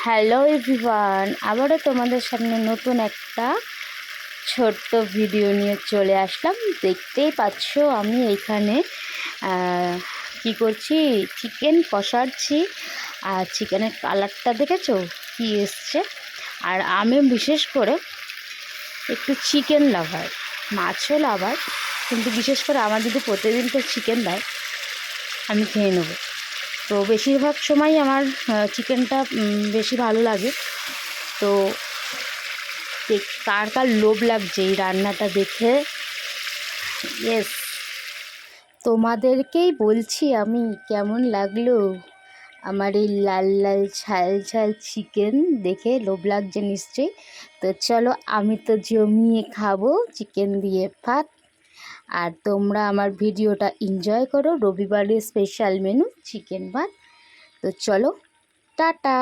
Hello everyone, আবারও তোমাদের সামনে নতুন একটা ছোট্ট ভিডিও নিয়ে চলে আসলাম। দেখতেই পাচ্ছ আমি এইখানে কি করছি, চিকেন কষাচ্ছি। আর চিকেনের কালারটা দেখেছো কি এসছে। আর আমি বিশেষ করে একটু চিকেন লাভার, মাছও লাভার, কিন্তু বিশেষ করে আমার যদি প্রতিদিন তো চিকেন দেয় আমি খেয়ে নেবো। তো বেশিরভাগ সময় আমার চিকেনটা বেশি ভালো লাগে। তো কার কার লোভ লাগছে এই রান্নাটা দেখে? ইয়েস, তোমাদেরকেই বলছি আমি, কেমন লাগলো আমার এই লাল লাল ঝাল ঝাল চিকেন দেখে? লোভ লাগছে নিশ্চয়ই। তো চলো, আমি তো জমিয়ে খাবো চিকেন দিয়ে ভাত। আর তোমরা আমার ভিডিওটা এনজয় করো, রবিবারের স্পেশাল মেনু চিকেন ভাত। তো চলো, টাটা।